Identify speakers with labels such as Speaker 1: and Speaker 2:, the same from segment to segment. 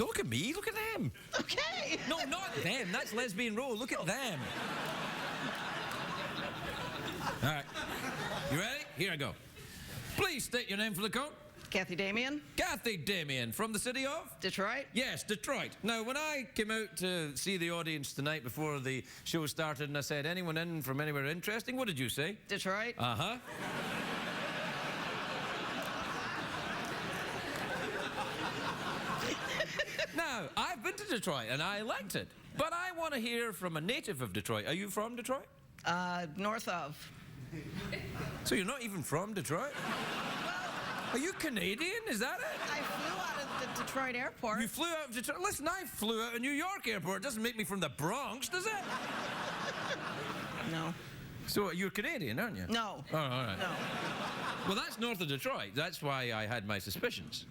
Speaker 1: Don't look at me, look at them.
Speaker 2: Okay.
Speaker 1: No, not them. That's Lesbian Row. Look at them. All right. You ready? Here I go. Please state your name for the code.
Speaker 2: Kathy Damian,
Speaker 1: Kathy Damian, from the city of?
Speaker 2: Detroit.
Speaker 1: Yes, Detroit. Now, when I came out to see the audience tonight before the show started and I said, anyone in from anywhere interesting, what did you say?
Speaker 2: Detroit.
Speaker 1: Uh-huh. Now, I've been to Detroit and I liked it, but I want to hear from a native of Detroit. Are you from Detroit?
Speaker 2: North of.
Speaker 1: So you're not even from Detroit? Are you Canadian? Is that it?
Speaker 2: I flew out of the Detroit airport.
Speaker 1: You flew out of Detroit? Listen, I flew out of New York airport. It doesn't make me from the Bronx, does it?
Speaker 2: No.
Speaker 1: So you're Canadian, aren't you?
Speaker 2: No.
Speaker 1: Oh, all right.
Speaker 2: No.
Speaker 1: Well, that's north of Detroit. That's why I had my suspicions.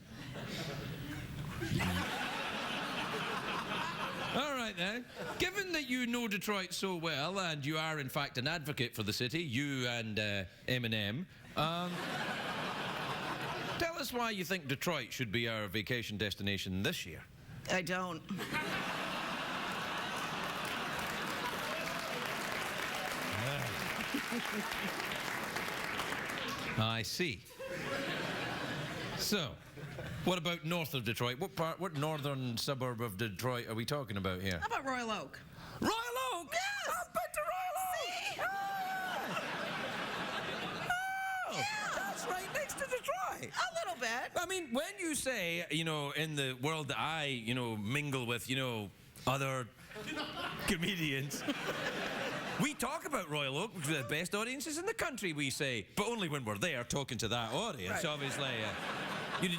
Speaker 1: All right, then. Given that you know Detroit so well, and you are, in fact, an advocate for the city, you and Eminem, tell us why you think Detroit should be our vacation destination this year.
Speaker 2: I don't.
Speaker 1: I see. So, what about north of Detroit? What northern suburb of Detroit are we talking about here?
Speaker 2: How about Royal Oak?
Speaker 1: Royal Oak?
Speaker 2: Yes!
Speaker 1: I've been to Royal Oak!
Speaker 2: See?
Speaker 1: Oh!
Speaker 2: Yeah.
Speaker 1: That's right next to Detroit!
Speaker 2: A little bit.
Speaker 1: I mean, when you say, you know, in the world that I, mingle with, other comedians, we talk about Royal Oak, which is the best audiences in the country, we say, but only when we're there talking to that audience.
Speaker 2: Right.
Speaker 1: Obviously,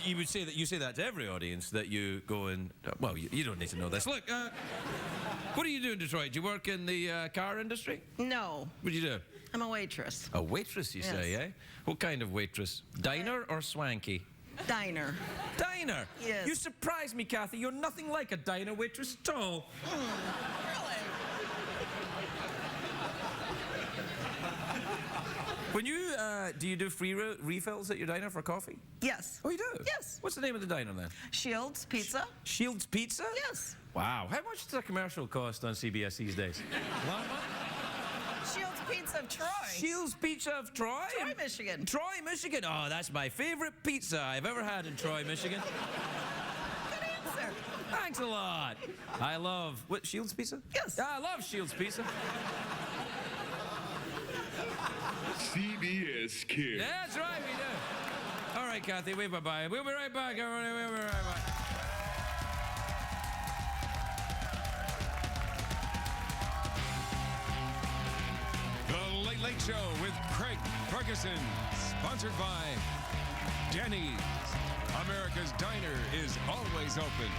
Speaker 1: you would say that you say that to every audience that you go and well, you don't need to know this. Look, what do you do in Detroit? Do you work in the car industry?
Speaker 2: No.
Speaker 1: What do you do?
Speaker 2: I'm a waitress.
Speaker 1: A waitress, you say, eh? What kind of waitress? Diner or swanky?
Speaker 2: Diner.
Speaker 1: Diner?
Speaker 2: Yes.
Speaker 1: You surprise me, Kathy. You're nothing like a diner waitress at all.
Speaker 2: Really?
Speaker 1: When you, do you do free refills at your diner for coffee?
Speaker 2: Yes.
Speaker 1: Oh, you do?
Speaker 2: Yes.
Speaker 1: What's the name of the diner then?
Speaker 2: Shields Pizza.
Speaker 1: Shields Pizza?
Speaker 2: Yes.
Speaker 1: Wow. How much does a commercial cost on CBS these days?
Speaker 2: Shields Pizza of Troy.
Speaker 1: Shields Pizza of Troy?
Speaker 2: Troy, Michigan.
Speaker 1: Troy, Michigan. Oh, that's my favorite pizza I've ever had in Troy, Michigan.
Speaker 2: Good answer.
Speaker 1: Thanks a lot. I love... What, Shields Pizza?
Speaker 2: Yes.
Speaker 1: I love Shields Pizza.
Speaker 3: CBS Kids.
Speaker 1: Yeah, that's right, we do. All right, Kathy, wave bye-bye. We'll be right back, everybody. We'll be right back.
Speaker 3: The Late Late Show with Craig Ferguson, sponsored by Denny's. America's Diner is always open.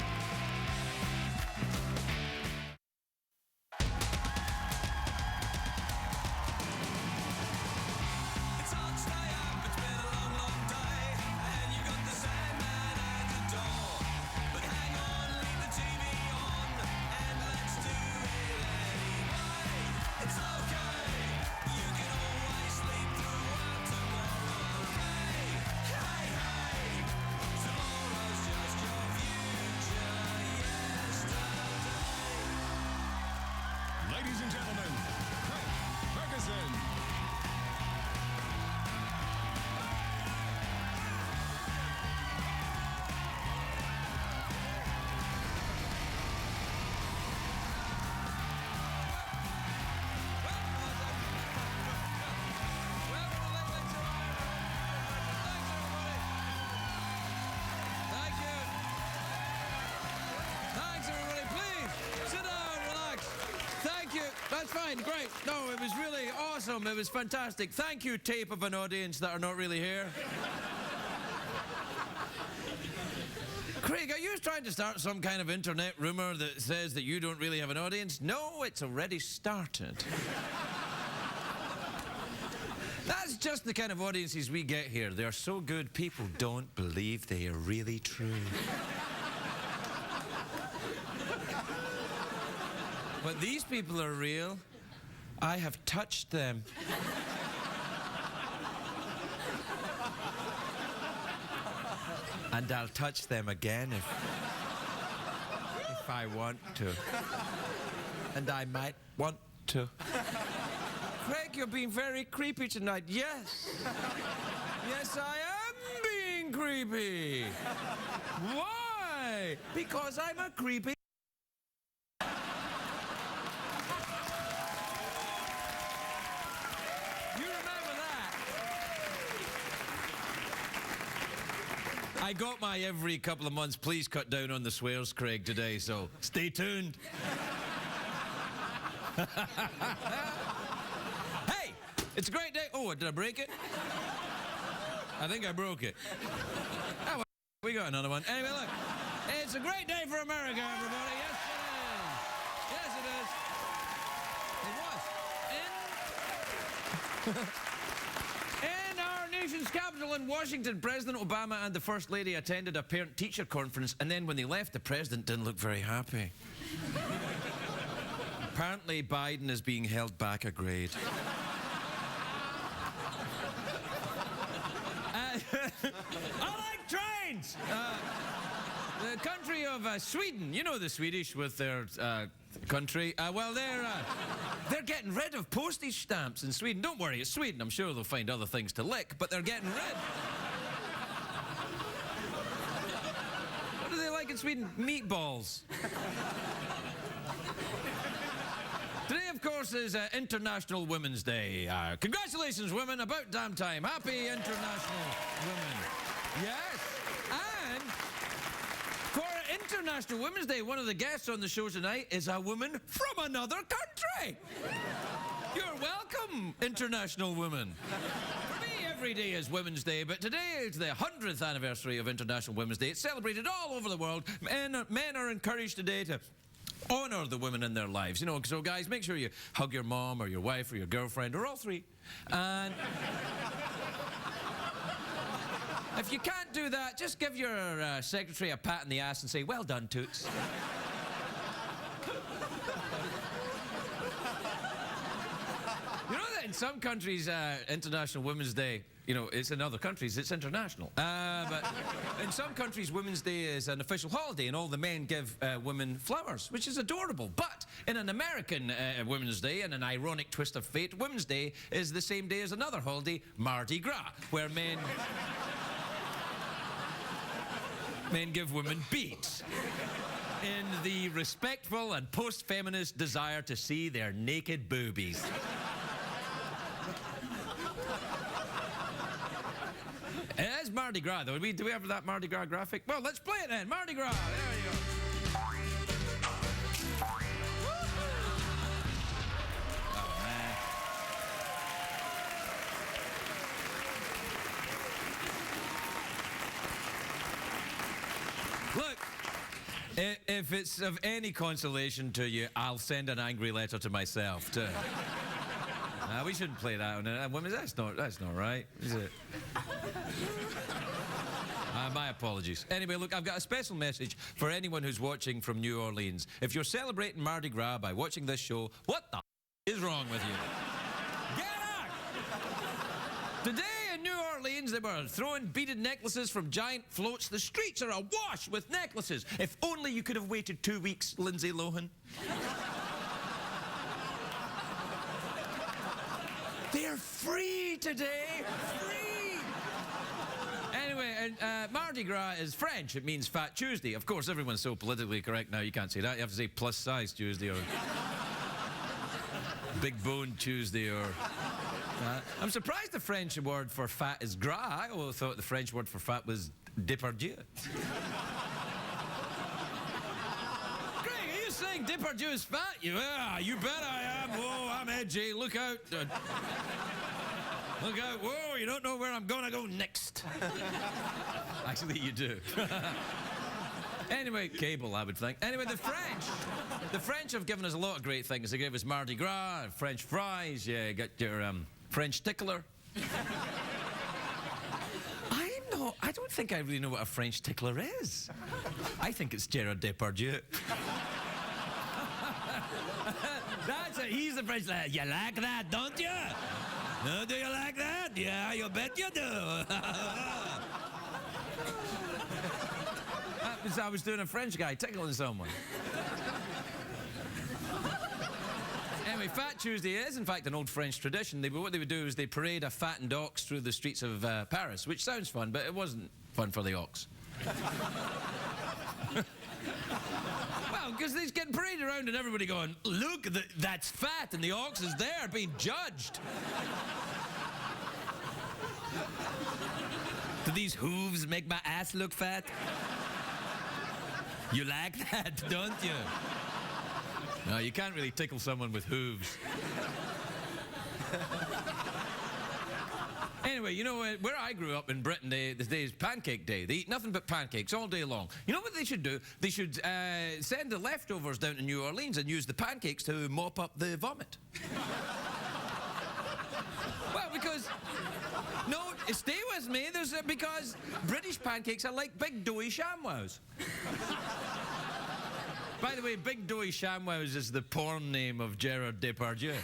Speaker 3: Ladies and gentlemen, Craig Ferguson.
Speaker 1: That's fine, great. No, it was really awesome. It was fantastic. Thank you, tape of an audience that are not really here. Craig, are you trying to start some kind of internet rumor that says that you don't really have an audience? No, it's already started. That's just the kind of audiences we get here. They're so good, people don't believe they are really true. But these people are real. I have touched them. And I'll touch them again if... if I want to. And I might want to. Craig, you're being very creepy tonight. Yes. Yes, I am being creepy. Why? Because I'm a creepy. You remember that? I got my every couple of months, please cut down on the swears, Craig, today, so stay tuned. Hey, it's a great day. Oh, did I break it? I think I broke it. Oh, well, we got another one. Anyway, look, it's a great day for America, everybody. Yes, it is. Yes, it was. In our nation's capital in Washington, President Obama and the First Lady attended a parent-teacher conference, and then when they left, the president didn't look very happy. Apparently, Biden is being held back a grade. I like trains! The country of Sweden, you know the Swedish with their country. Well, they're getting rid of postage stamps in Sweden. Don't worry, it's Sweden. I'm sure they'll find other things to lick, but they're getting rid. What do they like in Sweden? Meatballs. Today, of course, is International Women's Day. Congratulations, women. About damn time. Happy International Women. Yes. And for International Women's Day, one of the guests on the show tonight is a woman from another country. You're welcome, International Women. For me, every day is Women's Day, but today is the 100th anniversary of International Women's Day. It's celebrated all over the world. Men are encouraged today to honor the women in their lives. You know, so guys, make sure you hug your mom or your wife or your girlfriend or all three. And if you can't do that, just give your secretary a pat in the ass and say, well done, Toots. You know that in some countries, International Women's Day, you know, it's in other countries, it's international. But in some countries, Women's Day is an official holiday and all the men give women flowers, which is adorable. But in an American Women's Day, and an ironic twist of fate, Women's Day is the same day as another holiday, Mardi Gras, where men give women beads in the respectful and post-feminist desire to see their naked boobies. It is Mardi Gras, though. Do we have that Mardi Gras graphic? Well, let's play it then. Mardi Gras. There you go. Oh, man. Look, if it's of any consolation to you, I'll send an angry letter to myself, too. We shouldn't play that on women. That's not right, is it? My apologies. Anyway, look, I've got a special message for anyone who's watching from New Orleans. If you're celebrating Mardi Gras by watching this show, what the is wrong with you? Get out! Today in New Orleans, they were throwing beaded necklaces from giant floats. The streets are awash with necklaces. If only you could have waited 2 weeks, Lindsay Lohan. They're free today. Free. Anyway, Mardi Gras is French. It means Fat Tuesday. Of course, everyone's so politically correct now, you can't say that. You have to say plus size Tuesday or big bone Tuesday or... I'm surprised the French word for fat is gras. I always thought the French word for fat was Depardieu. Craig, are you saying Depardieu is fat? You bet I am. Whoa, I'm edgy. Look out. Look out. Whoa, you don't know where I'm going to go next. Actually, you do. Anyway, cable, I would think. Anyway, the French have given us a lot of great things. They gave us Mardi Gras, French fries, you got your French tickler. I don't think I really know what a French tickler is. I think it's Gerard Depardieu. That's it, he's the French lad. You like that, don't you? No, do you like that? Yeah, you bet you do. I was doing a French guy tickling someone. Fat Tuesday is, in fact, an old French tradition. What they would do is they parade a fattened ox through the streets of Paris, which sounds fun, but it wasn't fun for the ox. Well, because they're getting paraded around and everybody going, look, that's fat, and the ox is there being judged. Do these hooves make my ass look fat? You like that, don't you? No, you can't really tickle someone with hooves. Anyway, you know, where I grew up in Britain, this day is Pancake Day. They eat nothing but pancakes all day long. You know what they should do? They should send the leftovers down to New Orleans and use the pancakes to mop up the vomit. Well, because... No, stay with me. Because British pancakes are like big doughy ShamWows. By the way, Big Doughy ShamWows is the porn name of Gerard Depardieu.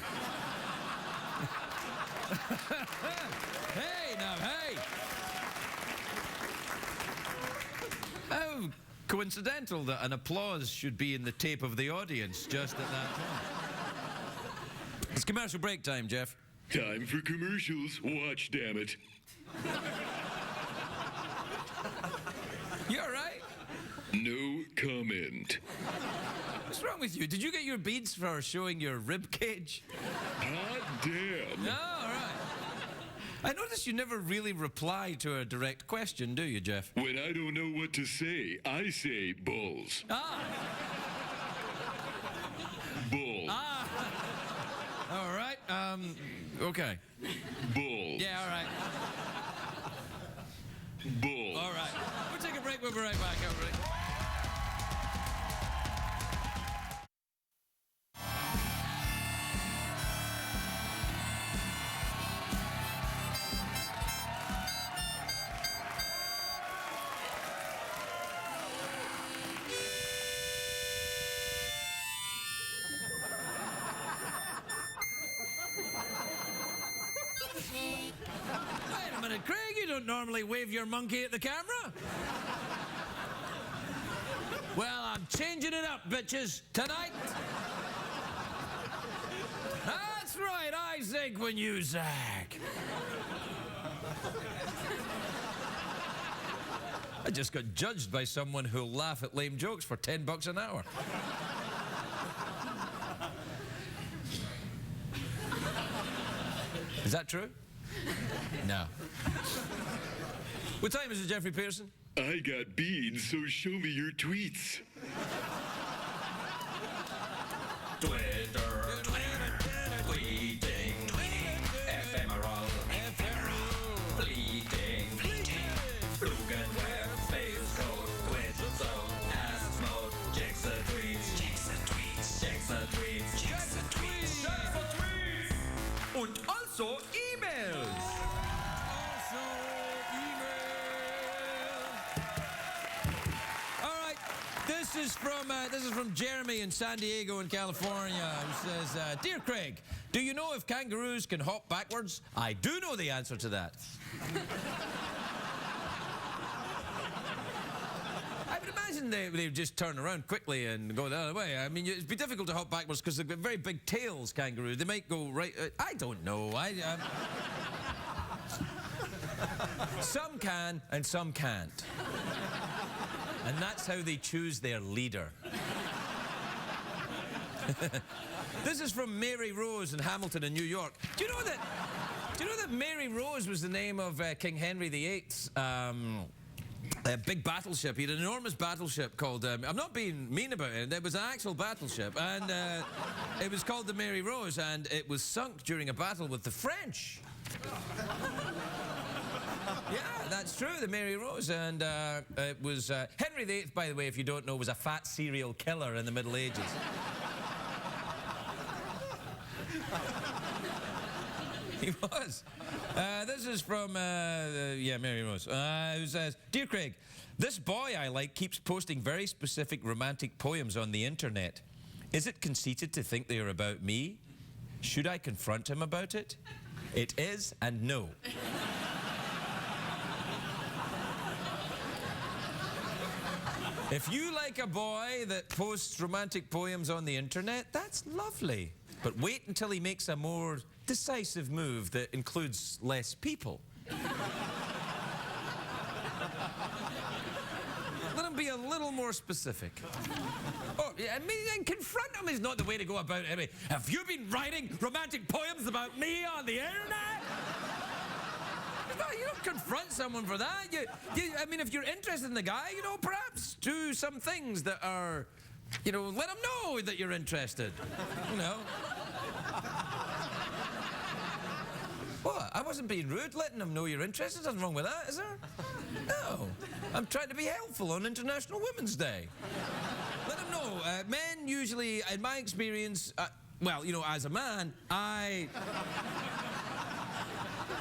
Speaker 1: Hey, now, hey! How coincidental that an applause should be in the tape of the audience just at that time. It's commercial break time, Jeff.
Speaker 4: Time for commercials. Watch, damn it.
Speaker 1: You all right?
Speaker 4: No comment.
Speaker 1: What's wrong with you? Did you get your beads for showing your rib cage?
Speaker 4: Hot damn.
Speaker 1: No, all right. I notice you never really reply to a direct question, do you, Jeff?
Speaker 4: When I don't know what to say, I say bulls.
Speaker 1: Ah!
Speaker 4: Bull.
Speaker 1: Ah! All right, okay.
Speaker 4: Bull.
Speaker 1: Yeah, all right.
Speaker 4: Bull.
Speaker 1: All right. We'll take a break. We'll be right back, everybody. Wait a minute, Craig, you don't normally wave your monkey at the camera. Well, I'm changing it up, bitches, tonight. That's right, I zig when you zag. I just got judged by someone who'll laugh at lame jokes for $10 an hour. Is that true? No. What time is it, Jeffrey Pearson?
Speaker 4: I got beans, so show me your tweets.
Speaker 5: Twitter, tweeting, ephemeral, bleeding, Flugenware, space code, twitch zone, ass mode, Jackson tweets,
Speaker 1: Und also E-Mails. All right, this is from Jeremy in San Diego in California, who says, Dear Craig, do you know if kangaroos can hop backwards? I do know the answer to that. I would imagine they just turn around quickly and go the other way. I mean, it'd be difficult to hop backwards because they've got very big tails, kangaroos. They might go right... I don't know. Some can and some can't. And that's how they choose their leader. This is from Mary Rose in Hamilton in New York. Do you know that Mary Rose was the name of King Henry VIII's a big battleship? He had an enormous battleship called... I'm not being mean about it. It was an actual battleship. And it was called the Mary Rose, and it was sunk during a battle with the French. Yeah, that's true, the Mary Rose. And it was... Henry VIII, by the way, if you don't know, was a fat serial killer in the Middle Ages. He was. This is from, Mary Rose, who says, Dear Craig, this boy I like keeps posting very specific romantic poems on the internet. Is it conceited to think they are about me? Should I confront him about it? It is and no. If you like a boy that posts romantic poems on the internet, that's lovely. but wait until he makes a more decisive move that includes less people. Let him be a little more specific. Oh, I mean, and confront him is not the way to go about it. I mean, have you been writing romantic poems about me on the internet? No, you don't confront someone for that. I mean, if you're interested in the guy, you know, perhaps do some things that are, you know, let him know that you're interested. You know. What? I wasn't being rude, letting him know you're interested. Nothing wrong with that, is there? No. I'm trying to be helpful on International Women's Day. Let him know. Men usually, in my experience, well, you know, as a man,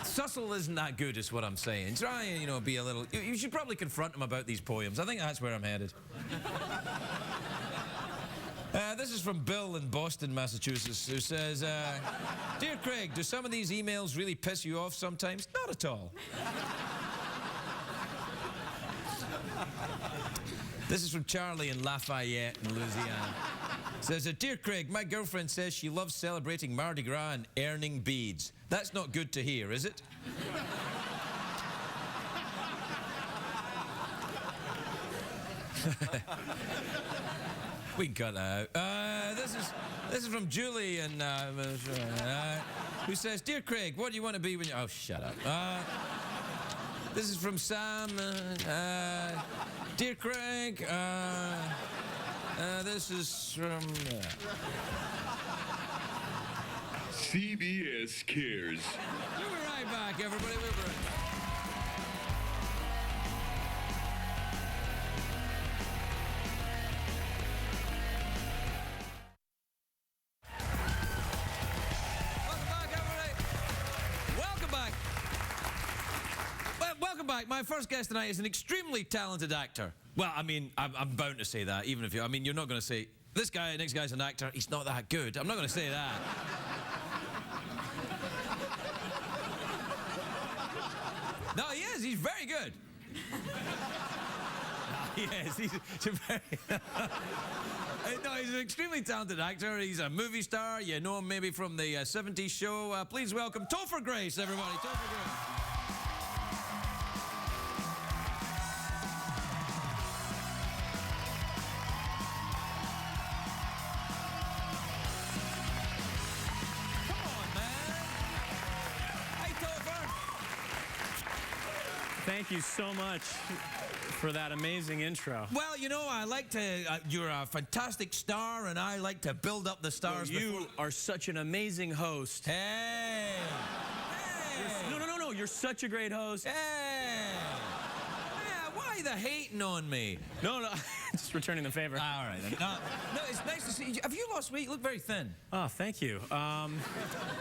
Speaker 1: Sussel isn't that good, is what I'm saying. Try and, you know, be a little... You should probably confront him about these poems. I think that's where I'm headed. This is from Bill in Boston, Massachusetts, who says, Dear Craig, do some of these emails really piss you off sometimes? Not at all. This is from Charlie in Lafayette, in Louisiana. Says, Dear Craig, my girlfriend says she loves celebrating Mardi Gras and earning beads. That's not good to hear, is it? We can cut that out. This is from Julie and who says, Dear Craig, what do you want to be when you... Oh, shut up. This is from Sam. Dear Craig, this is from...
Speaker 4: CBS Cares.
Speaker 1: We'll be right back, everybody. We'll be right back. Welcome back. My first guest tonight is an extremely talented actor. Well, I mean, I'm bound to say that, even if you... I mean, you're not going to say, this guy, next guy's an actor, he's not that good. I'm not going to say that. No, he is. He's very good. Yes, he's very... No, he's an extremely talented actor. He's a movie star. You know him maybe from the 70s show. Please welcome Topher Grace, everybody. Topher Grace.
Speaker 6: Thank you so much for that amazing intro.
Speaker 1: Well, you know, I like to... you're a fantastic star, and I like to build up the stars.
Speaker 6: Well, you are such an amazing host.
Speaker 1: Hey!
Speaker 6: No, you're such a great host.
Speaker 1: Hey! Yeah, why the hating on me?
Speaker 6: No, just returning the favor.
Speaker 1: All right, then. No, it's nice to see you. Have you lost weight? You look very thin.
Speaker 6: Oh, thank you.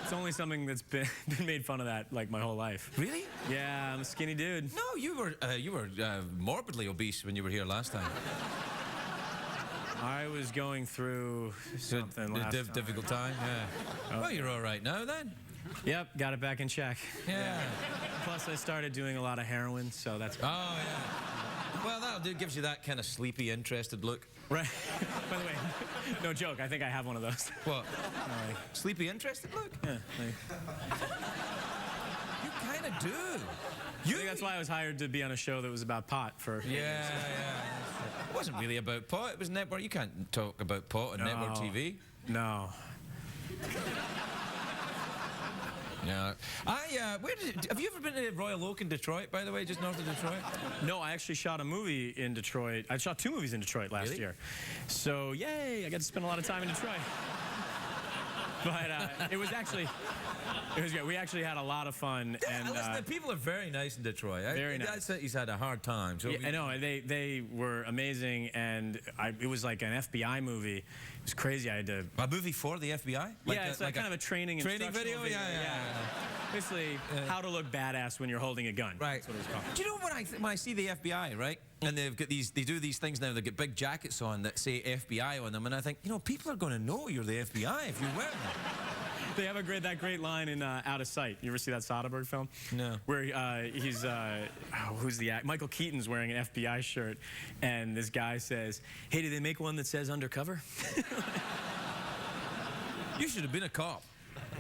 Speaker 6: It's only something that's been made fun of that, like, my whole life.
Speaker 1: Really?
Speaker 6: Yeah, I'm a skinny dude.
Speaker 1: No, you were morbidly obese when you were here last time.
Speaker 6: I was going through something last time.
Speaker 1: Difficult time, yeah. Well, you're all right now, then.
Speaker 6: Yep, got it back in check.
Speaker 1: Yeah.
Speaker 6: Plus, I started doing a lot of heroin, so that's...
Speaker 1: Oh, yeah. Well, that'll do. Gives you that kind of sleepy, interested look.
Speaker 6: Right. By the way, no joke, I think I have one of those.
Speaker 1: What? Sleepy, interested look?
Speaker 6: Yeah.
Speaker 1: You kind of do.
Speaker 6: I think that's why I was hired to be on a show that was about pot for...
Speaker 1: Yeah. It wasn't really about pot. It was network. You can't talk about pot on network TV.
Speaker 6: No.
Speaker 1: Yeah. Have you ever been to Royal Oak in Detroit, by the way, just north of Detroit?
Speaker 6: No, I actually shot a movie in Detroit. I shot 2 movies in Detroit last year. So, yay, I got to spend a lot of time in Detroit. But it was good. We actually had a lot it fun.
Speaker 1: Yeah, and listen, the people are very nice in Detroit.
Speaker 6: Very nice.
Speaker 1: He's had a hard time. So
Speaker 6: yeah, I know. They were amazing, and it was like an FBI movie. It was crazy. I had to...
Speaker 1: A movie for the FBI?
Speaker 6: It's like kind of a training
Speaker 1: video? Yeah.
Speaker 6: Basically, how to look badass when you're holding a gun.
Speaker 1: Right.
Speaker 6: That's what it was called.
Speaker 1: Do you know when I see the FBI, right? And they do these things now. They get big jackets on that say FBI on them, and I think, you know, people are going to know you're the FBI if you wear them.
Speaker 6: They have that great line in Out of Sight. You ever see that Soderbergh film? No. Where he's who's the actor? Michael Keaton's wearing an FBI shirt, and this guy says, "Hey, did they make one that says undercover?"
Speaker 1: You should have been a cop.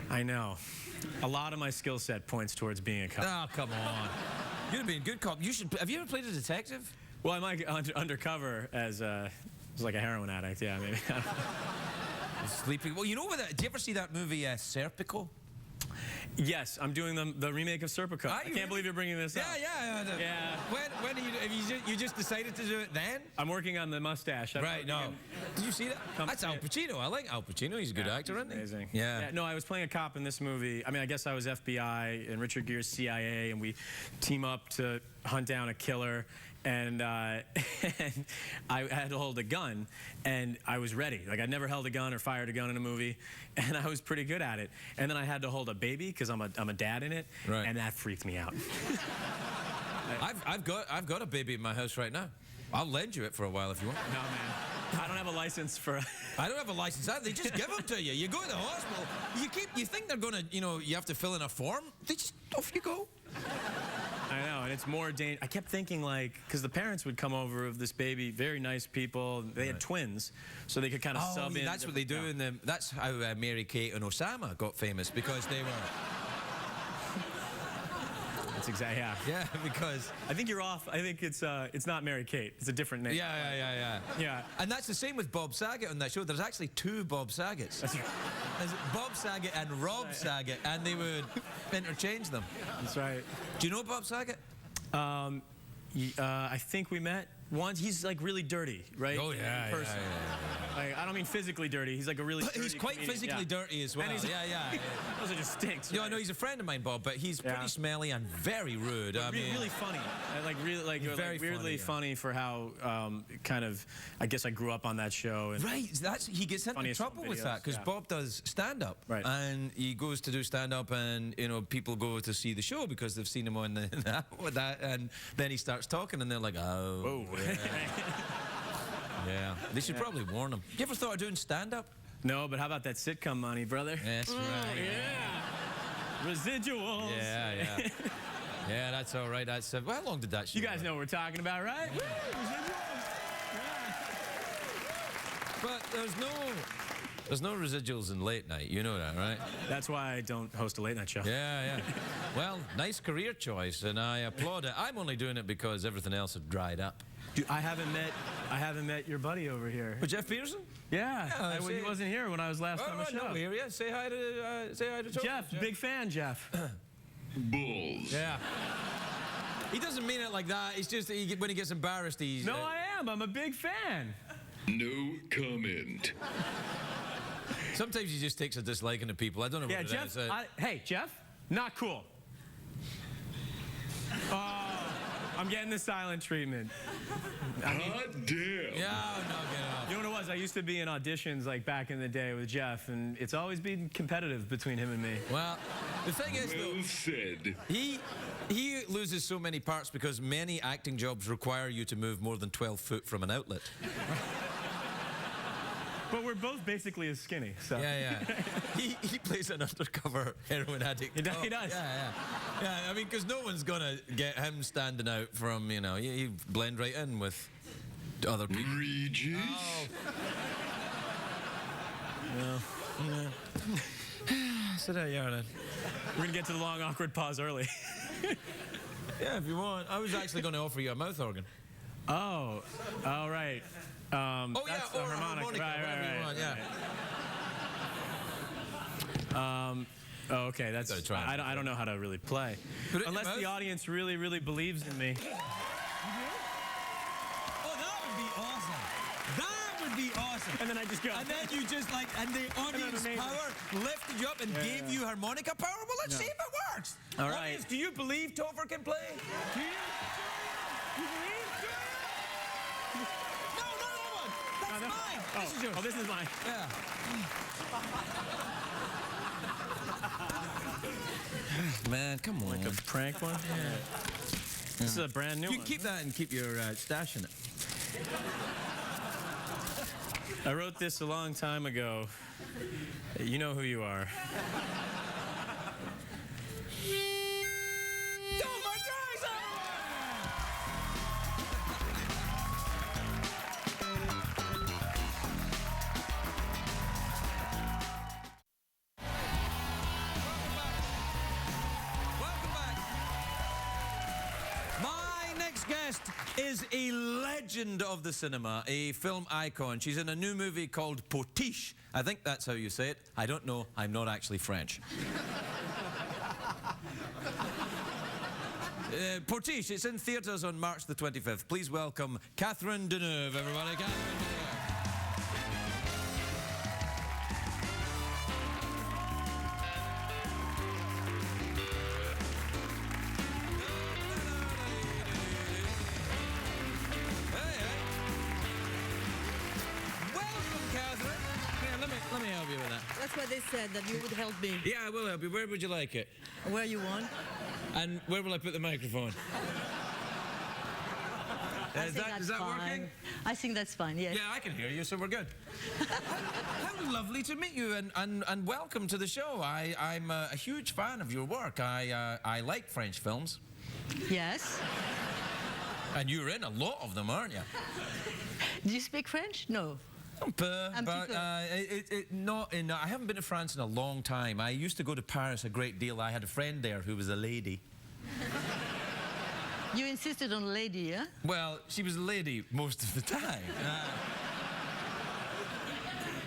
Speaker 6: I know. A lot of my skill set points towards being a cop.
Speaker 1: Oh, come on. You'd have been a good cop. You should. Have you ever played a detective?
Speaker 6: Well, I might get undercover as like a heroin addict. Yeah, maybe.
Speaker 1: Sleeping. Well, you know what? Did you ever see that movie Serpico?
Speaker 6: Yes, I'm doing the remake of Serpico. I can't believe you're bringing this up.
Speaker 1: Yeah. When are you just decided to do it then?
Speaker 6: I'm working on the mustache.
Speaker 1: Right. No. Did you see that? That's Al Pacino. I like Al Pacino. He's a good actor, isn't he?
Speaker 6: Amazing.
Speaker 1: Yeah.
Speaker 6: No, I was playing a cop in this movie. I mean, I guess I was FBI and Richard Gere's CIA, and we team up to hunt down a killer. And I had to hold a gun, and I was ready. Like, I'd never held a gun or fired a gun in a movie, and I was pretty good at it. And then I had to hold a baby, because I'm a dad in it,
Speaker 1: right.
Speaker 6: And that freaked me out.
Speaker 1: I've got a baby in my house right now. I'll lend you it for a while if you want.
Speaker 6: No, man. I don't have a license for...
Speaker 1: I don't have a license. They just give them to you. You go to the hospital. You think they're going to, you have to fill in a form. They just, off you go.
Speaker 6: I know, and it's more dangerous. I kept thinking, like, because the parents would come over of this baby, very nice people. They had twins, so they could kind of sub in.
Speaker 1: That's what they do in them. That's how Mary-Kate and Osama got famous, because they were...
Speaker 6: That's exactly, yeah.
Speaker 1: Yeah, because...
Speaker 6: I think you're off. I think it's not Mary-Kate. It's a different name.
Speaker 1: Yeah. And that's the same with Bob Saget on that show. There's actually two Bob Sagets.
Speaker 6: That's right.
Speaker 1: There's Bob Saget and Rob Saget, and they would interchange them.
Speaker 6: That's right.
Speaker 1: Do you know Bob Saget?
Speaker 6: I think we met once. He's like really dirty, right?
Speaker 1: Oh, yeah.
Speaker 6: Like, I don't mean physically dirty. He's like a really dirty
Speaker 1: He's quite
Speaker 6: comedian.
Speaker 1: physically dirty as well. Yeah.
Speaker 6: Those are just stinks.
Speaker 1: No, he's a friend of mine, Bob, but he's pretty smelly and very rude. I mean,
Speaker 6: really funny.
Speaker 1: Very
Speaker 6: weirdly funny for how kind of, I guess I grew up on that show. And
Speaker 1: right, he gets into trouble with that because Bob does stand-up.
Speaker 6: Right.
Speaker 1: And he goes to do stand-up and, people go to see the show because they've seen him on that, and then he starts talking and they're like, oh.
Speaker 6: Whoa.
Speaker 1: Yeah. Yeah. They should probably warn him. You ever thought of doing stand-up?
Speaker 6: No, but how about that sitcom money, brother?
Speaker 1: That's right.
Speaker 6: Yeah. Residuals.
Speaker 1: Yeah. Yeah, that's all right. That's well, how long did that show?
Speaker 6: You guys know what we're talking about, right? Woo, residuals.
Speaker 1: But there's no residuals in late night. You know that, right?
Speaker 6: That's why I don't host a late night show.
Speaker 1: Yeah. Well, nice career choice, and I applaud it. I'm only doing it because everything else had dried up.
Speaker 6: Dude, I haven't met your buddy over here.
Speaker 1: But Jeff Peterson?
Speaker 6: Yeah, he wasn't here when I was last on the show.
Speaker 1: No, here he is. Say hi to Topher.
Speaker 6: Jeff, big fan, Jeff.
Speaker 4: Bulls.
Speaker 1: Yeah. He doesn't mean it like that. It's just when he gets embarrassed, he's...
Speaker 6: No, I am. I'm a big fan.
Speaker 4: No comment.
Speaker 1: Sometimes he just takes a dislike to people. I don't know what it
Speaker 6: Jeff,
Speaker 1: is.
Speaker 6: hey, Jeff, not cool. Oh, I'm getting the silent treatment.
Speaker 4: Hot damn.
Speaker 1: Yeah, no, get off.
Speaker 6: You know what it was? I used to be in auditions like back in the day with Jeff, and it's always been competitive between him and me.
Speaker 1: Well, the thing is,
Speaker 4: Well
Speaker 1: though,
Speaker 4: said.
Speaker 1: he loses so many parts because many acting jobs require you to move more than 12 foot from an outlet.
Speaker 6: But we're both basically as skinny, so.
Speaker 1: Yeah. He plays an undercover heroin addict.
Speaker 6: He does.
Speaker 1: Yeah, I mean, because no one's gonna get him standing out from, you blend right in with other people.
Speaker 4: Regis?
Speaker 1: Sit down, Yarn.
Speaker 6: We're gonna get to the long, awkward pause early.
Speaker 1: Yeah, if you want. I was actually going to offer you a mouth organ.
Speaker 6: Oh, all right. That's the
Speaker 1: or a harmonica, whatever you want, yeah.
Speaker 6: Okay, that's. I don't know how to really play, unless the audience really, really believes in me.
Speaker 1: Oh, that would be awesome. That would be awesome.
Speaker 6: And then I just go.
Speaker 1: And then you just and the audience power lifted you up and gave you harmonica power. Well, let's see if it works.
Speaker 6: All right.
Speaker 1: Audience, do you believe Topher can play?
Speaker 6: Do you believe?
Speaker 1: No, not that one. That's mine. This is yours.
Speaker 6: Oh, this is mine.
Speaker 1: Yeah. Man, come on.
Speaker 6: Like a prank one? Yeah. This is a brand new
Speaker 1: You
Speaker 6: one.
Speaker 1: keep that and keep your stash in it.
Speaker 6: I wrote this a long time ago. You know who you are.
Speaker 1: next guest is a legend of the cinema, a film icon. She's in a new movie called Potiche. I think that's how you say it. I don't know. I'm not actually French. Potiche, it's in theatres on March the 25th. Please welcome Catherine Deneuve, everybody. Catherine Deneuve. Let me help you with that.
Speaker 7: That's what they said, that you would help me.
Speaker 1: Yeah, I will help you. Where would you like it?
Speaker 7: Where you want.
Speaker 1: And where will I put the microphone? Is that working?
Speaker 7: I think that's fine, yes.
Speaker 1: Yeah, I can hear you, so we're good. How lovely to meet you, and welcome to the show. I'm a huge fan of your work. I like French films.
Speaker 7: Yes.
Speaker 1: And you're in a lot of them, aren't you?
Speaker 7: Do you speak French? No.
Speaker 1: But I haven't been to France in a long time. I used to go to Paris a great deal. I had a friend there who was a lady.
Speaker 7: You insisted on lady, yeah?
Speaker 1: Well, she was a lady most of the time.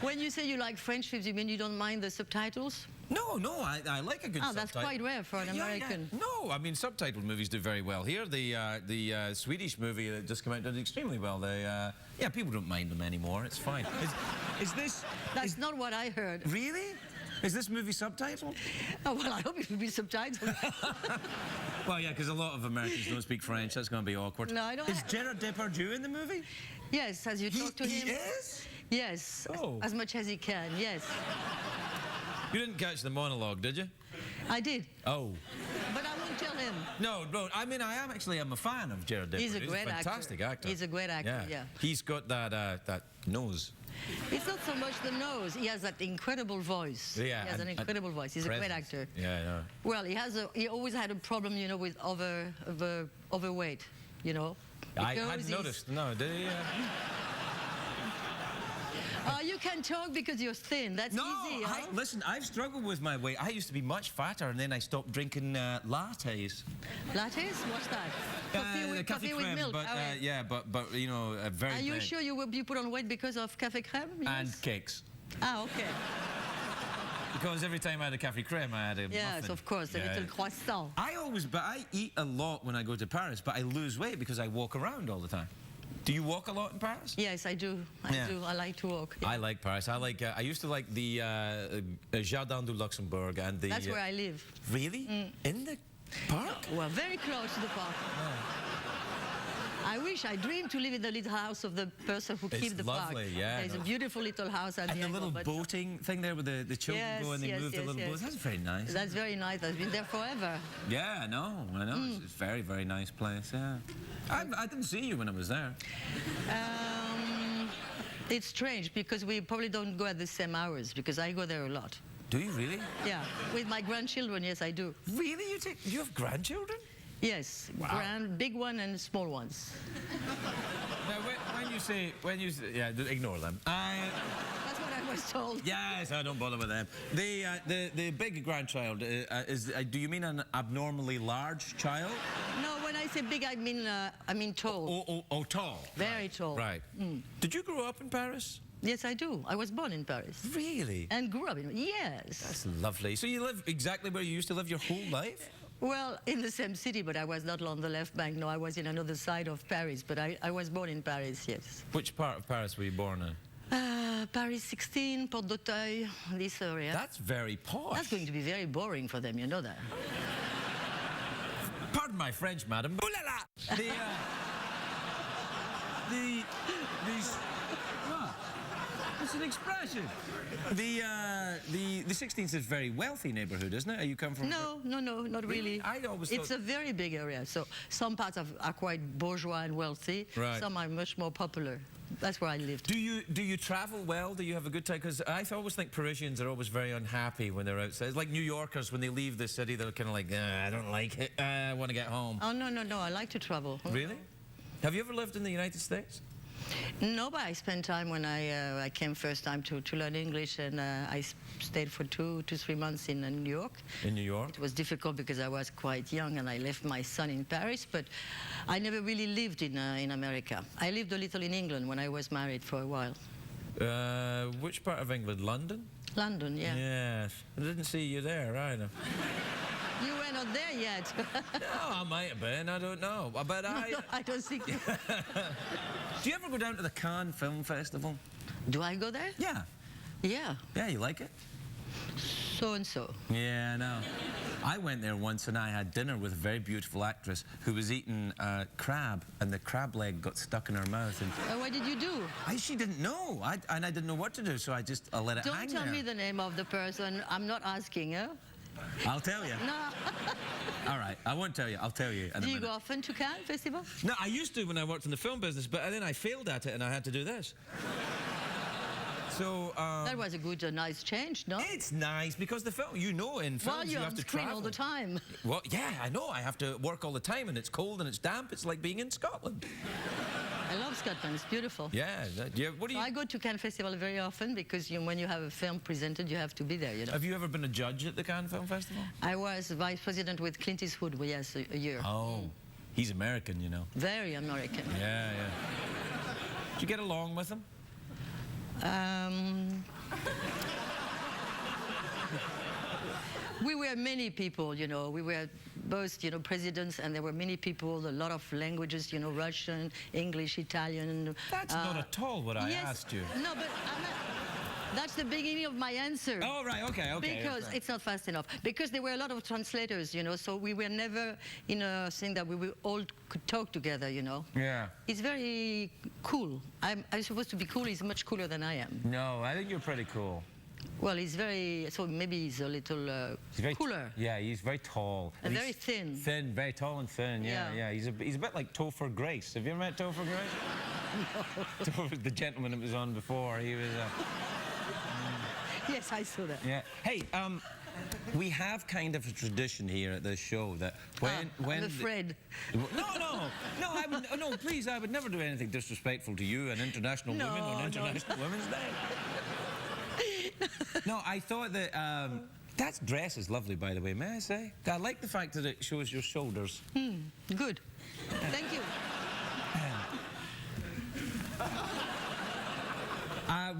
Speaker 7: When you say you like French films, you mean you don't mind the subtitles?
Speaker 1: No, I like a good subtitle.
Speaker 7: That's quite rare for an American.
Speaker 1: Yeah. No, I mean, subtitled movies do very well here. The Swedish movie that just came out did extremely well. Yeah, people don't mind them anymore. It's fine. Is this...
Speaker 7: That's not what I heard.
Speaker 1: Really? Is this movie subtitled?
Speaker 7: Oh, well, I hope it will be subtitled.
Speaker 1: Well, yeah, because a lot of Americans don't speak French. That's going to be awkward.
Speaker 7: No, I don't...
Speaker 1: Is Gerard Depardieu in the movie?
Speaker 7: Yes, as you talk to him...
Speaker 1: He is?
Speaker 7: Yes,
Speaker 1: Oh.
Speaker 7: as much as he can, yes.
Speaker 1: You didn't catch the monologue, did you?
Speaker 7: I did.
Speaker 1: Oh.
Speaker 7: But I won't tell him.
Speaker 1: No, I mean, I'm a fan of Gerard Depardieu.
Speaker 7: He's a great
Speaker 1: fantastic actor.
Speaker 7: He's a great actor, yeah.
Speaker 1: He's got that nose.
Speaker 7: It's not so much the nose. He has that incredible voice.
Speaker 1: Yeah,
Speaker 7: He has an incredible voice. He's a great actor.
Speaker 1: Yeah, I know.
Speaker 7: Well, he always had a problem, you know, with overweight, you know.
Speaker 1: I hadn't noticed. No, did he?
Speaker 7: You can talk because you're thin. That's easy. Huh?
Speaker 1: Listen, I've struggled with my weight. I used to be much fatter, and then I stopped drinking lattes.
Speaker 7: Lattes? What's that? Coffee with
Speaker 1: crème,
Speaker 7: milk.
Speaker 1: but yeah, but you know, very.
Speaker 7: Are you
Speaker 1: big.
Speaker 7: sure you put on weight because of café crème? Yes?
Speaker 1: And cakes.
Speaker 7: Ah, okay.
Speaker 1: Because every time I had a café crème, I had a
Speaker 7: Yes,
Speaker 1: muffin.
Speaker 7: of course, a little croissant.
Speaker 1: I eat a lot when I go to Paris, but I lose weight because I walk around all the time. Do you walk a lot in Paris?
Speaker 7: Yes, I do. I do. I like to walk. Yeah.
Speaker 1: I like Paris. I used to like the Jardin du Luxembourg and the...
Speaker 7: That's where I live.
Speaker 1: Really? In the park?
Speaker 7: Well, very close to the park. I dream to live in the little house of the person who keeps the park.
Speaker 1: It's lovely, yeah.
Speaker 7: There's a beautiful little house at
Speaker 1: and
Speaker 7: the
Speaker 1: the little boating thing there where the children go and they move the little boats. That's very nice.
Speaker 7: That's very nice. I've been there forever.
Speaker 1: Yeah, I know. It's a very, very nice place, yeah. I didn't see you when I was there.
Speaker 7: It's strange because we probably don't go at the same hours because I go there a lot.
Speaker 1: Do you really?
Speaker 7: Yeah, with my grandchildren, yes, I do.
Speaker 1: Really? You have grandchildren?
Speaker 7: Yes,
Speaker 1: wow.
Speaker 7: Big one and small ones.
Speaker 1: Now, when you say, yeah, ignore them.
Speaker 7: That's what I was told.
Speaker 1: Yes, I don't bother with them. The big grandchild do you mean an abnormally large child?
Speaker 7: No, when I say big, I mean tall.
Speaker 1: Oh, tall.
Speaker 7: Very tall.
Speaker 1: Right. Did you grow up in Paris?
Speaker 7: Yes, I do. I was born in Paris.
Speaker 1: Really?
Speaker 7: And grew up in yes.
Speaker 1: That's lovely. So you live exactly where you used to live your whole life?
Speaker 7: Well, in the same city, but I was not on the left bank. No, I was in another side of Paris, but I was born in Paris, yes.
Speaker 1: Which part of Paris were you born in?
Speaker 7: Paris 16, Porte d'Auteuil, this area.
Speaker 1: That's very posh.
Speaker 7: That's going to be very boring for them, you know that.
Speaker 1: Pardon my French, madam. Ooh la la! It's an expression. The 16th is a very wealthy neighborhood, isn't it? Are you come from?
Speaker 7: No, not really.
Speaker 1: I always
Speaker 7: It's
Speaker 1: thought...
Speaker 7: a very big area, so some parts are quite bourgeois and wealthy.
Speaker 1: Right.
Speaker 7: Some are much more popular. That's where I lived.
Speaker 1: Do you travel well? Do you have a good time? Because I always think Parisians are always very unhappy when they're outside. It's like New Yorkers, when they leave the city, they're kind of like, I don't like it. I want to get home.
Speaker 7: Oh, no. I like to travel.
Speaker 1: Really? Have you ever lived in the United States?
Speaker 7: No, but I spent time when I came first time to learn English, and I stayed for 2 to 3 months in New York.
Speaker 1: In New York?
Speaker 7: It was difficult because I was quite young and I left my son in Paris, but I never really lived in America. I lived a little in England when I was married for a while.
Speaker 1: Which part of England? London?
Speaker 7: London, yeah.
Speaker 1: Yes. I didn't see you there either.
Speaker 7: You were not there yet.
Speaker 1: No, I might have been. I don't know. But I...
Speaker 7: No, I don't think.
Speaker 1: Do you ever go down to the Cannes Film Festival?
Speaker 7: Do I go there?
Speaker 1: Yeah.
Speaker 7: Yeah.
Speaker 1: Yeah, you like it?
Speaker 7: So and so.
Speaker 1: Yeah, I know. I went there once and I had dinner with a very beautiful actress who was eating crab, and the crab leg got stuck in her mouth. And
Speaker 7: What did you do?
Speaker 1: she didn't know, and I didn't know what to do, so I let it hang
Speaker 7: Don't tell
Speaker 1: there.
Speaker 7: me the name of the person. I'm not asking, huh?
Speaker 1: I'll tell you.
Speaker 7: No.
Speaker 1: All right, I won't tell you. I'll tell you in a
Speaker 7: Do you
Speaker 1: minute.
Speaker 7: go often to Cannes Festival?
Speaker 1: No, I used to when I worked in the film business, but then I failed at it and I had to do this. So,
Speaker 7: That was a good, nice change, no?
Speaker 1: it's nice because the film, in films
Speaker 7: Well,
Speaker 1: you
Speaker 7: you're
Speaker 1: have
Speaker 7: on
Speaker 1: to
Speaker 7: screen
Speaker 1: travel
Speaker 7: all the time.
Speaker 1: Well, yeah, I know. I have to work all the time, and it's cold and it's damp. It's like being in Scotland.
Speaker 7: I love Scotland. It's beautiful.
Speaker 1: Yeah. What do you?
Speaker 7: I go to Cannes Festival very often because when you have a film presented, you have to be there, you know.
Speaker 1: Have you ever been a judge at the Cannes Film Festival?
Speaker 7: I was vice president with Clint Eastwood, yes, a year.
Speaker 1: Oh, he's American, you know.
Speaker 7: Very American.
Speaker 1: Yeah. Did you get along with him?
Speaker 7: We were many people, you know. We were both, presidents, and there were many people, a lot of languages, Russian, English, Italian.
Speaker 1: That's not at all what I asked you.
Speaker 7: No, but I'm not, that's the beginning of my answer.
Speaker 1: Oh, right, okay.
Speaker 7: Because it's not fast enough. Because there were a lot of translators, so we were never in a thing that we all could talk together,
Speaker 1: Yeah.
Speaker 7: It's very cool. I'm supposed to be cool. He's much cooler than I am.
Speaker 1: No, I think you're pretty cool.
Speaker 7: Well, he's so maybe he's a little
Speaker 1: He's very
Speaker 7: cooler.
Speaker 1: Yeah, he's very tall.
Speaker 7: And very thin.
Speaker 1: Thin, very tall and thin. Yeah.
Speaker 7: Yeah.
Speaker 1: He's a bit like Topher Grace. Have you ever met Topher Grace? No. Topher, the gentleman that was on before. He was.
Speaker 7: Yes, I saw that.
Speaker 1: Yeah. Hey, we have kind of a tradition here at this show that when
Speaker 7: I'm afraid.
Speaker 1: No, please, I would never do anything disrespectful to you, an International Women on International Women's Day. No, I thought that that dress is lovely, by the way. May I say? I like the fact that it shows your shoulders.
Speaker 7: Good. Thank you.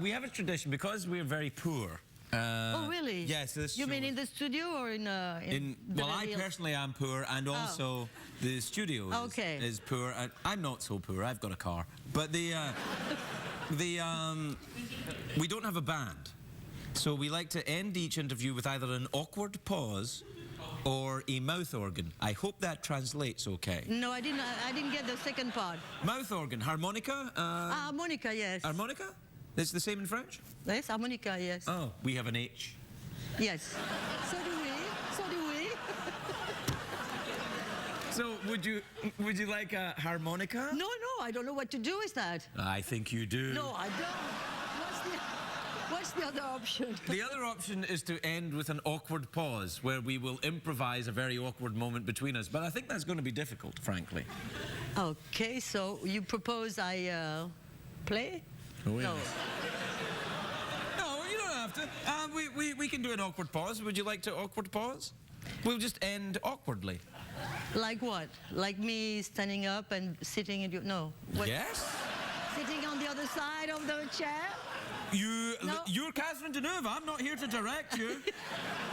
Speaker 1: We have a tradition because we're very poor.
Speaker 7: Oh, really?
Speaker 1: Yes. This
Speaker 7: You mean
Speaker 1: show-
Speaker 7: in the studio or in
Speaker 1: Well, I personally am poor, and also the studio is poor. And I'm not so poor. I've got a car, but we don't have a band, so we like to end each interview with either an awkward pause or a mouth organ. I hope that translates okay.
Speaker 7: No, I didn't get the second part.
Speaker 1: Mouth organ, harmonica.
Speaker 7: Harmonica, yes.
Speaker 1: Harmonica? It's the same in French?
Speaker 7: Yes, harmonica, yes.
Speaker 1: Oh, we have an H.
Speaker 7: Yes. So do we. So do we.
Speaker 1: So would you like a harmonica?
Speaker 7: No, I don't know what to do with that.
Speaker 1: I think you do.
Speaker 7: No, I don't. What's the other option?
Speaker 1: The other option is to end with an awkward pause where we will improvise a very awkward moment between us. But I think that's going to be difficult, frankly.
Speaker 7: Okay, so you propose I play?
Speaker 1: Oh, yeah.
Speaker 7: No.
Speaker 1: No, you don't have to. We can do an awkward pause. Would you like to awkward pause? We'll just end awkwardly.
Speaker 7: Like what? Like me standing up and sitting in your... No. What?
Speaker 1: Yes?
Speaker 7: Sitting on the other side of the chair? No.
Speaker 1: You're Catherine Deneuve. I'm not here to direct you.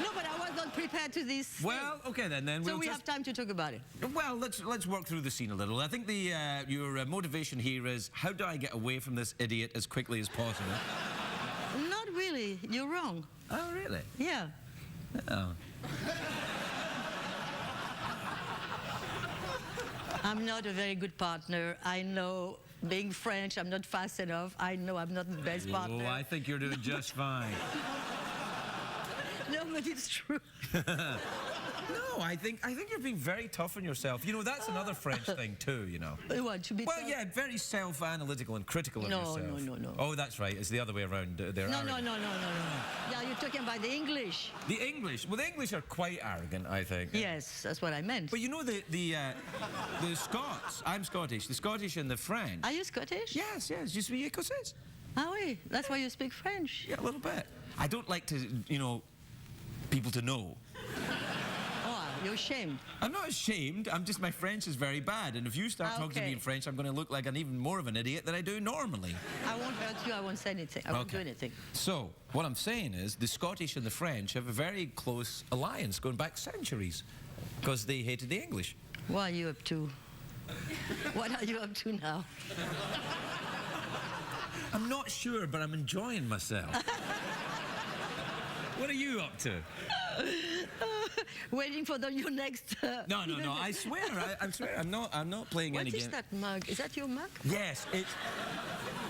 Speaker 7: No, but I was not prepared to this.
Speaker 1: Well, okay then.
Speaker 7: So we have time to talk about it.
Speaker 1: Well, let's work through the scene a little. I think your motivation here is how do I get away from this idiot as quickly as possible?
Speaker 7: Not really. You're wrong.
Speaker 1: Oh, really?
Speaker 7: Yeah.
Speaker 1: Oh.
Speaker 7: I'm not a very good partner. I know, being French, I'm not fast enough. I know I'm not the best partner.
Speaker 1: Oh, I think you're doing just fine.
Speaker 7: No, but it's true.
Speaker 1: No, I think you're being very tough on yourself. You know, that's another French thing too, you know.
Speaker 7: What, to be
Speaker 1: Well,
Speaker 7: tough?
Speaker 1: yeah, very self-analytical and critical of yourself.
Speaker 7: No.
Speaker 1: Oh, that's right. It's the other way around. They're
Speaker 7: No.
Speaker 1: arrogant.
Speaker 7: Yeah, you're talking about the English.
Speaker 1: The English. Well, the English are quite arrogant, I think.
Speaker 7: Yes, that's what I meant.
Speaker 1: But you know the Scots. I'm Scottish. The Scottish and the French.
Speaker 7: Are you Scottish?
Speaker 1: Yes. Je suis écossais.
Speaker 7: Ah oui, that's why you speak French.
Speaker 1: Yeah, a little bit. I don't like to, you know, people to know.
Speaker 7: Oh, you're ashamed.
Speaker 1: I'm not ashamed. I'm just, my French is very bad. And if you start talking to me
Speaker 7: Okay.
Speaker 1: in French, I'm going to look like an even more of an idiot than I do normally.
Speaker 7: I won't hurt you, I won't say anything. I won't do anything.
Speaker 1: So, what I'm saying is the Scottish and the French have a very close alliance going back centuries because they hated the English.
Speaker 7: What are you up to? What are you up to now?
Speaker 1: I'm not sure, but I'm enjoying myself. What are you up to?
Speaker 7: Waiting for your next...
Speaker 1: No. I swear. I swear. I'm not playing
Speaker 7: What
Speaker 1: any
Speaker 7: is
Speaker 1: game.
Speaker 7: that mug? Is that your mug?
Speaker 1: Yes, it's.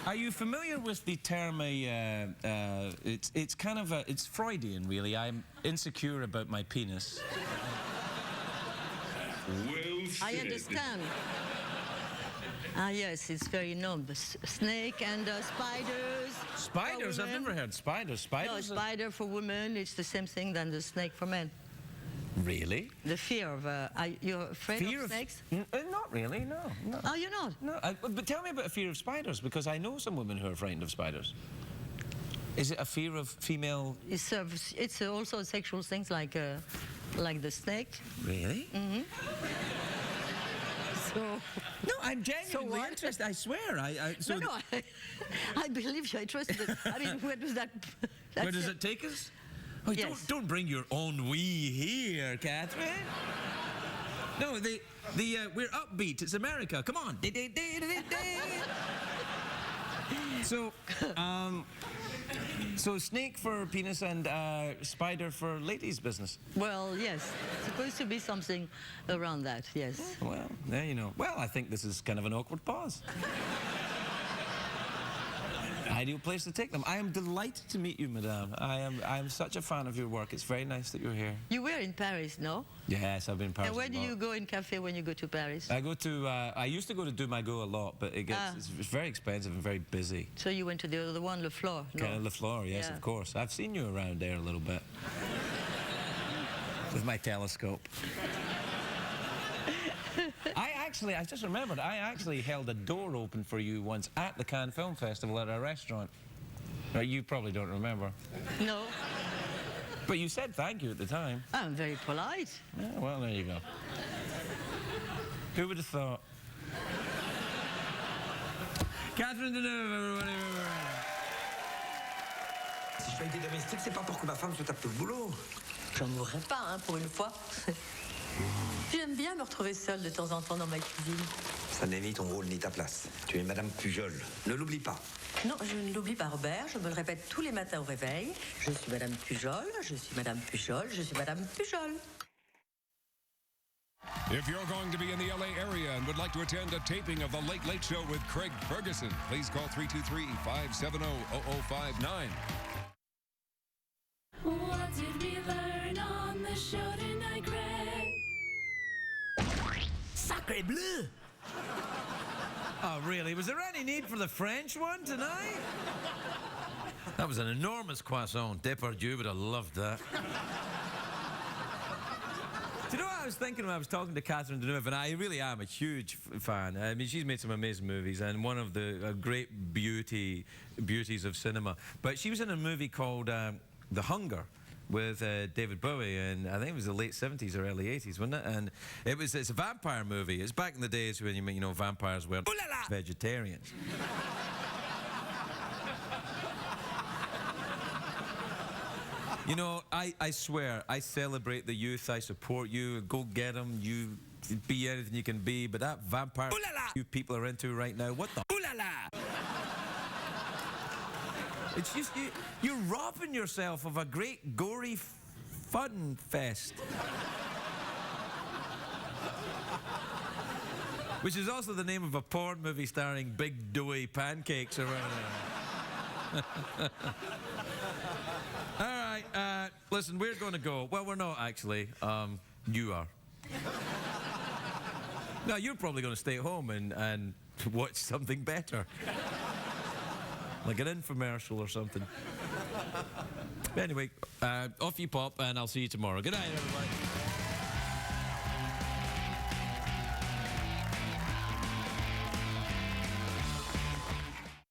Speaker 1: Are you familiar with the term? It's kind of it's Freudian, really. I'm insecure about my penis.
Speaker 4: Well said.
Speaker 7: I understand. Ah, yes, it's very known. The snake and spiders.
Speaker 1: Spiders?
Speaker 7: for
Speaker 1: I've
Speaker 7: women.
Speaker 1: never heard spiders.
Speaker 7: No,
Speaker 1: Spiders?
Speaker 7: spider for women, it's the same thing than the snake for men.
Speaker 1: Really?
Speaker 7: The fear of... you're afraid of snakes?
Speaker 1: Not really. No.
Speaker 7: Oh, you're not?
Speaker 1: No. But tell me about a fear of spiders, because I know some women who are frightened of spiders. Is it a fear of female?
Speaker 7: It's also sexual things like the snake.
Speaker 1: Really?
Speaker 7: Mm-hmm. So...
Speaker 1: No, I'm genuinely
Speaker 7: what?
Speaker 1: interested. I swear.
Speaker 7: No, I believe you're interested. I mean, where does that...
Speaker 1: Where does it take us? Oh,
Speaker 7: Yes.
Speaker 1: don't bring your ennui here, Catherine. No, we're upbeat. It's America. Come on. So snake for penis and spider for ladies' business.
Speaker 7: Well, yes. It's supposed to be something around that, yes.
Speaker 1: Well, there you know. Well, I think this is kind of an awkward pause. Ideal place to take them. I am delighted to meet you, madame. I am such a fan of your work. It's very nice that you're here.
Speaker 7: You were in Paris, no?
Speaker 1: Yes, I've been in Paris.
Speaker 7: And where
Speaker 1: a
Speaker 7: do
Speaker 1: lot.
Speaker 7: you go in cafe when you go to Paris?
Speaker 1: I go to. I used to go to Do My Go a lot, but it's very expensive and very busy.
Speaker 7: So you went to the other one, Le Flore? No.
Speaker 1: Kind of Le Flore, yes,
Speaker 7: Yeah.
Speaker 1: of course. I've seen you around there a little bit with my telescope. I just remembered. I actually held a door open for you once at the Cannes Film Festival at a restaurant. Now, you probably don't remember,
Speaker 7: No.
Speaker 1: but you said thank you at the time.
Speaker 7: I'm very polite.
Speaker 1: Yeah, well, there you go. Who would have thought? Catherine Deneuve, everybody.
Speaker 8: Si je fais des domestiques, c'est pas pour que ma femme se tape tout le boulot.
Speaker 9: J'en mourrais pas, hein, pour une fois. J'aime bien me retrouver seule de temps en temps dans ma cuisine.
Speaker 8: Ça n'est ni ton rôle ni ta place. Tu es Madame Pujol. Ne l'oublie pas.
Speaker 9: Non, je ne l'oublie pas, Robert. Je me le répète tous les matins au réveil. Je suis Madame Pujol, je suis Madame Pujol, je suis Madame Pujol.
Speaker 3: If you're going to be in the LA area and would like to attend a taping of The Late Late Show with Craig Ferguson, please call 323-570-0059.
Speaker 5: What did we learn on the show tonight, Craig?
Speaker 1: Sacre bleu! Oh, really? Was there any need for the French one tonight? That was an enormous croissant. Depardieu would have loved that. Do you know what I was thinking when I was talking to Catherine Deneuve? And I really am a huge fan. I mean, she's made some amazing movies and one of the great beauties of cinema. But she was in a movie called The Hunger with David Bowie, and I think it was the late 70s or early 80s, wasn't it? And it's a vampire movie. It's back in the days when you know vampires were vegetarians. You know, I swear, I celebrate the youth. I support you. Go get them. You be anything you can be. But that vampire you people are into right now, what the It's just, you're robbing yourself of a great gory fun fest. Which is also the name of a porn movie starring big doughy pancakes around there. All right, listen, we're going to go. Well, we're not actually. You are. No, you're probably going to stay at home and watch something better. Like an infomercial or something. Anyway, off you pop, and I'll see you tomorrow. Good night, everybody.